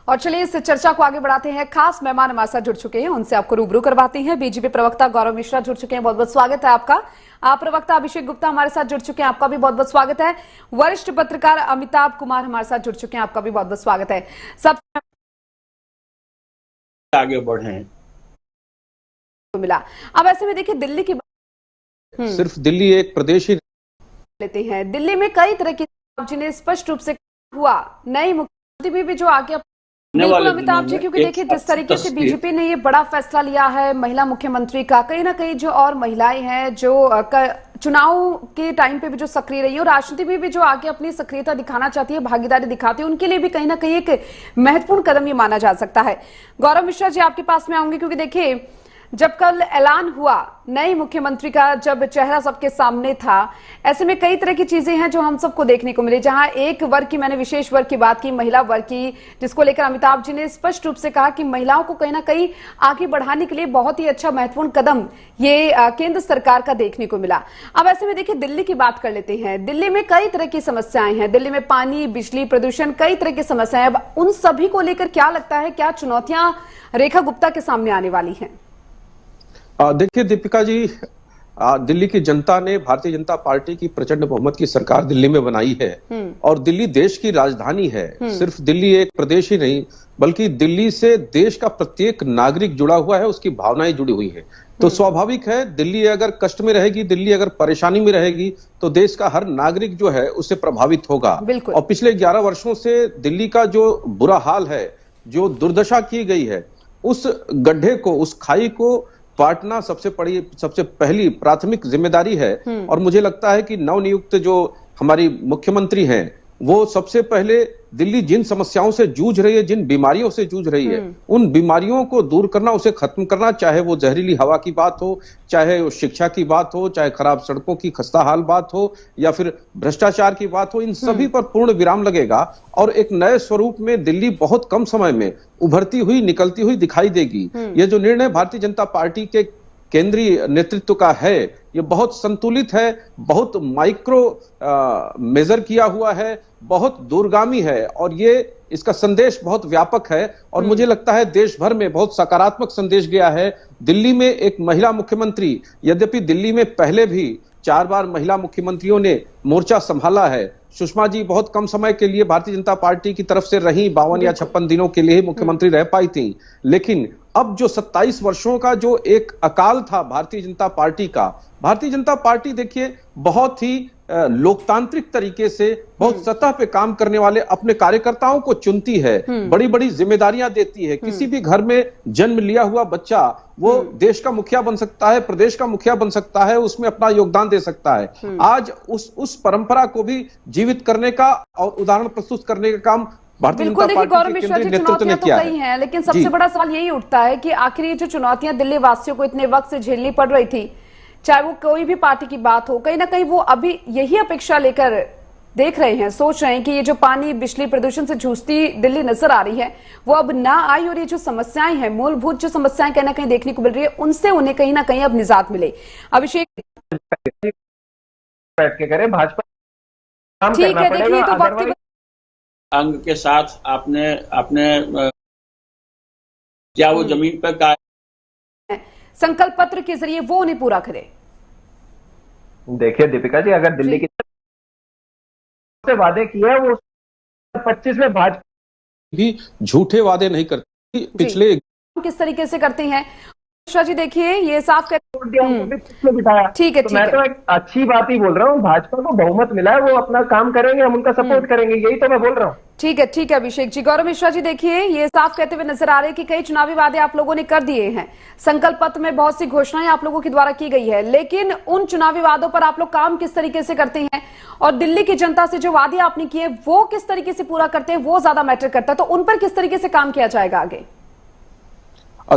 और चलिए इस चर्चा को आगे बढ़ाते हैं। खास मेहमान हमारे साथ जुड़ चुके हैं, उनसे आपको रूबरू करवाते हैं। बीजेपी प्रवक्ता गौरव मिश्रा जुड़ चुके हैं, बहुत बहुत स्वागत है आपका। आप प्रवक्ता अभिषेक गुप्ता हमारे साथ जुड़ चुके हैं, आपका भी बहुत बहुत स्वागत है। वरिष्ठ पत्रकार अमिताभ कुमार हमारे साथ जुड़ चुके हैं, आपका भी बहुत बहुत स्वागत है। सब आगे बढ़े मिला। अब ऐसे में देखिए दिल्ली की सिर्फ दिल्ली एक प्रदेश ही लेते हैं। दिल्ली में कई तरह की जिन्हें स्पष्ट रूप से हुआ, नई मुख्यमंत्री भी जो आगे बिल्कुल अमिताभ जी, क्योंकि देखिए जिस तरीके से बीजेपी ने ये बड़ा फैसला लिया है महिला मुख्यमंत्री का, कहीं ना कहीं जो और महिलाएं हैं जो चुनाव के टाइम पे भी जो सक्रिय रही है और राजनीति में भी जो आगे अपनी सक्रियता दिखाना चाहती है, भागीदारी दिखाती है, उनके लिए भी कहीं ना कहीं एक महत्वपूर्ण कदम ये माना जा सकता है। गौरव मिश्रा जी आपके पास में आऊंगी, क्योंकि देखिए जब कल ऐलान हुआ नई मुख्यमंत्री का, जब चेहरा सबके सामने था, ऐसे में कई तरह की चीजें हैं जो हम सबको देखने को मिली। जहां एक वर्ग की, मैंने विशेष वर्ग की बात की, महिला वर्ग की, जिसको लेकर अमिताभ जी ने स्पष्ट रूप से कहा कि महिलाओं को कहीं ना कहीं आगे बढ़ाने के लिए बहुत ही अच्छा महत्वपूर्ण कदम ये केंद्र सरकार का देखने को मिला। अब ऐसे में देखिए दिल्ली की बात कर लेते हैं। दिल्ली में कई तरह की समस्याएं हैं, दिल्ली में पानी, बिजली, प्रदूषण, कई तरह की समस्याएं। अब उन सभी को लेकर क्या लगता है, क्या चुनौतियां रेखा गुप्ता के सामने आने वाली हैं? देखिए दीपिका जी, दिल्ली की जनता ने भारतीय जनता पार्टी की प्रचंड बहुमत की सरकार दिल्ली में बनाई है और दिल्ली देश की राजधानी है। सिर्फ दिल्ली एक प्रदेश ही नहीं, बल्कि दिल्ली से देश का प्रत्येक नागरिक जुड़ा हुआ है, उसकी भावनाएं जुड़ी हुई है। तो स्वाभाविक है दिल्ली अगर कष्ट में रहेगी, दिल्ली अगर परेशानी में रहेगी, तो देश का हर नागरिक जो है उससे प्रभावित होगा। और पिछले 11 वर्षों से दिल्ली का जो बुरा हाल है, जो दुर्दशा की गई है, उस गड्ढे को, उस खाई को पाटना सबसे पहली प्राथमिक जिम्मेदारी है। और मुझे लगता है कि नवनियुक्त जो हमारी मुख्यमंत्री हैं, वो सबसे पहले दिल्ली जिन समस्याओं से जूझ रही है, जिन बीमारियों से जूझ रही है, उन बीमारियों को दूर करना, उसे खत्म करना, चाहे वो जहरीली हवा की बात हो, चाहे वो शिक्षा की बात हो, चाहे खराब सड़कों की खस्ता हाल बात हो, या फिर भ्रष्टाचार की बात हो, इन सभी पर पूर्ण विराम लगेगा और एक नए स्वरूप में दिल्ली बहुत कम समय में उभरती हुई, निकलती हुई दिखाई देगी। ये जो निर्णय भारतीय जनता पार्टी के केंद्रीय नेतृत्व का है, ये बहुत संतुलित है, बहुत माइक्रो मेजर किया हुआ है, बहुत दूरगामी है और ये इसका संदेश बहुत व्यापक है और मुझे लगता है देश भर में बहुत सकारात्मक संदेश गया है। दिल्ली में एक महिला मुख्यमंत्री, यद्यपि दिल्ली में पहले भी 4 बार महिला मुख्यमंत्रियों ने मोर्चा संभाला है, सुषमा जी बहुत कम समय के लिए भारतीय जनता पार्टी की तरफ से रही, 52 या 56 दिनों के लिए मुख्यमंत्री रह पाई थी। लेकिन अब जो 27 वर्षों का जो एक अकाल था भारतीय जनता पार्टी का, भारतीय जनता पार्टी देखिए बहुत ही लोकतांत्रिक तरीके से, बहुत सतह पे काम करने वाले अपने कार्यकर्ताओं को चुनती है, बड़ी बड़ी जिम्मेदारियां देती है। किसी भी घर में जन्म लिया हुआ बच्चा वो देश का मुखिया बन सकता है, प्रदेश का मुखिया बन सकता है, उसमें अपना योगदान दे सकता है। आज उस परंपरा को भी जीवित करने का और उदाहरण प्रस्तुत करने का काम भारतीय जनता पार्टी के केंद्रीय नेतृत्व ने किया है। लेकिन सबसे बड़ा सवाल यही उठता है कि आखिर ये जो चुनौतियां दिल्ली वासियों को इतने वक्त से झेलनी पड़ रही थी, चाहे वो कोई भी पार्टी की बात हो, कहीं ना कहीं वो अभी यही अपेक्षा लेकर देख रहे हैं, सोच रहे हैं कि ये जो पानी, बिजली, प्रदूषण से जूझती दिल्ली नजर आ रही है, वो अब ना आई और ये जो समस्याएं हैं, मूलभूत जो समस्याएं कहीं ना कहीं देखने को मिल रही है, उनसे उन्हें कहीं ना कहीं अब निजात मिले। अभिषेक बैठ के करें, भाजपा ठीक है, देखिए तो वक्त अंग के साथ आपने क्या वो जमीन पर का संकल्प पत्र के जरिए वो उन्हें पूरा करे। देखिए दीपिका जी, अगर दिल्ली की से वादे किए हैं, वो 25 में भाजपा भी झूठे वादे नहीं करती। पिछले किस तरीके से करते हैं मिश्रा जी, देखिए ये साफ कर बिठाया। ठीक है, तो मैं तो एक अच्छी बात ही बोल रहा हूँ, भाजपा को बहुमत मिला है, वो अपना काम करेंगे, हम उनका सपोर्ट करेंगे, यही तो मैं बोल रहा हूँ। ठीक है अभिषेक जी। गौरव मिश्रा जी, देखिए ये साफ कहते हुए नजर आ रहे हैं कि कई चुनावी वादे आप लोगों ने कर दिए हैं, संकल्प पत्र में बहुत सी घोषणाएं आप लोगों के द्वारा की गई है, लेकिन उन चुनावी वादों पर आप लोग काम किस तरीके से करते हैं और दिल्ली की जनता से जो वादे आपने किए वो किस तरीके से पूरा करते हैं, वो ज्यादा मैटर करता है। तो उन पर किस तरीके से काम किया जाएगा आगे?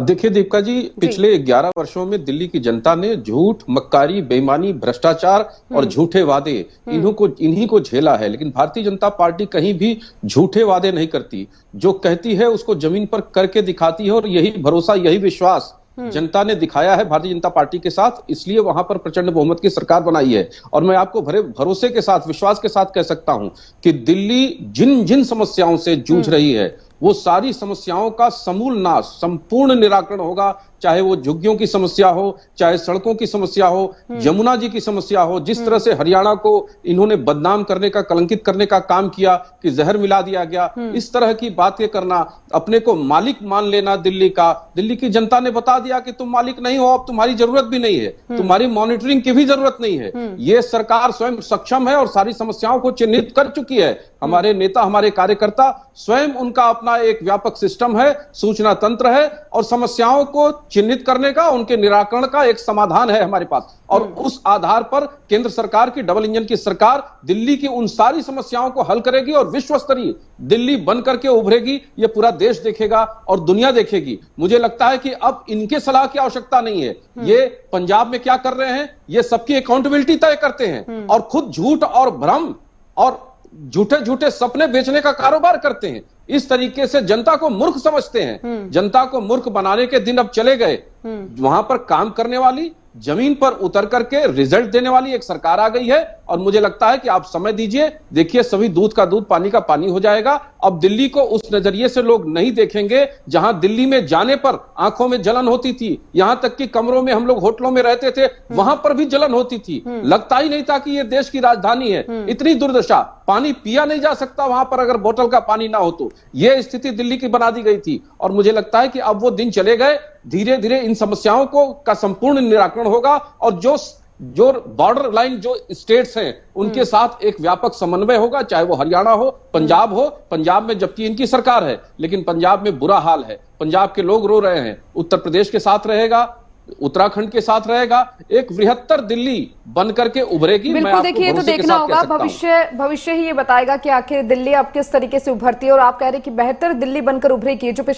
देखिए दीपिका जी, पिछले 11 वर्षों में दिल्ली की जनता ने झूठ, मक्कारी, बेईमानी, भ्रष्टाचार और झूठे वादे, इन्हीं को झेला है। लेकिन भारतीय जनता पार्टी कहीं भी झूठे वादे नहीं करती, जो कहती है उसको जमीन पर करके दिखाती है और यही भरोसा, यही विश्वास जनता ने दिखाया है भारतीय जनता पार्टी के साथ, इसलिए वहां पर प्रचंड बहुमत की सरकार बनाई है। और मैं आपको भरोसे के साथ, विश्वास के साथ कह सकता हूं कि दिल्ली जिन जिन समस्याओं से जूझ रही है, वो सारी समस्याओं का समूल नाश, संपूर्ण निराकरण होगा। चाहे वो झुग्गियों की समस्या हो, चाहे सड़कों की समस्या हो, यमुना जी की समस्या हो। जिस तरह से हरियाणा को इन्होंने बदनाम करने का, कलंकित करने का काम किया कि जहर मिला दिया गया, इस तरह की बातें करना, अपने को मालिक मान लेना दिल्ली का। दिल्ली की जनता ने बता दिया कि तुम मालिक नहीं हो, अब तुम्हारी जरूरत भी नहीं है, तुम्हारी मॉनिटरिंग की भी जरूरत नहीं है। ये सरकार स्वयं सक्षम है और सारी समस्याओं को चिन्हित कर चुकी है। हमारे नेता, हमारे कार्यकर्ता स्वयं, उनका अपना एक व्यापक सिस्टम है, सूचना तंत्र है और समस्याओं को चिन्हित करने का, उनके निराकरण का एक समाधान है हमारे पास। और उस आधार पर केंद्र सरकार की, डबल इंजन की सरकार दिल्ली की उन सारी समस्याओं को हल करेगी और विश्व स्तरीय दिल्ली बन करके उभरेगी। ये पूरा देश देखेगा और दुनिया देखेगी। मुझे लगता है कि अब इनके सलाह की आवश्यकता नहीं है। ये पंजाब में क्या कर रहे हैं, ये सबकी अकाउंटेबिलिटी तय करते हैं और खुद झूठ और भ्रम और झूठे झूठे सपने बेचने का कारोबार करते हैं। इस तरीके से जनता को मूर्ख समझते हैं। जनता को मूर्ख बनाने के दिन अब चले गए। वहां पर काम करने वाली, जमीन पर उतर करके रिजल्ट देने वाली एक सरकार आ गई है और मुझे लगता है कि आप समय दीजिए, देखिए सभी दूध का दूध, पानी का पानी हो जाएगा। अब दिल्ली को उस नजरिए से लोग नहीं देखेंगे जहां दिल्ली में जाने पर आंखों में जलन होती थी, यहां तक कि कमरों में हम लोग होटलों में रहते थे, वहां पर भी जलन होती थी। लगता ही नहीं था कि यह देश की राजधानी है। इतनी दुर्दशा, पानी पिया नहीं जा सकता वहां पर अगर बोतल का पानी ना हो तो। यह स्थिति दिल्ली की बना दी गई थी और मुझे लगता है कि अब वो दिन चले गए। धीरे धीरे इन समस्याओं का संपूर्ण निराकरण होगा और जो बॉर्डर लाइन जो स्टेट्स हैं उनके साथ एक व्यापक समन्वय होगा, चाहे वो हरियाणा हो, पंजाब हो। पंजाब में जबकि इनकी सरकार है लेकिन पंजाब में बुरा हाल है, पंजाब के लोग रो रहे हैं। उत्तर प्रदेश के साथ रहेगा, उत्तराखंड के साथ रहेगा, एक बृहत्तर दिल्ली बन करके उभरेगी। बिल्कुल, देखिए ये तो देखना होगा, भविष्य ही ये बताएगा कि आखिर दिल्ली अब किस तरीके से उभरती है। और आप कह रहे हैं कि बेहतर दिल्ली बनकर उभरेगी। जो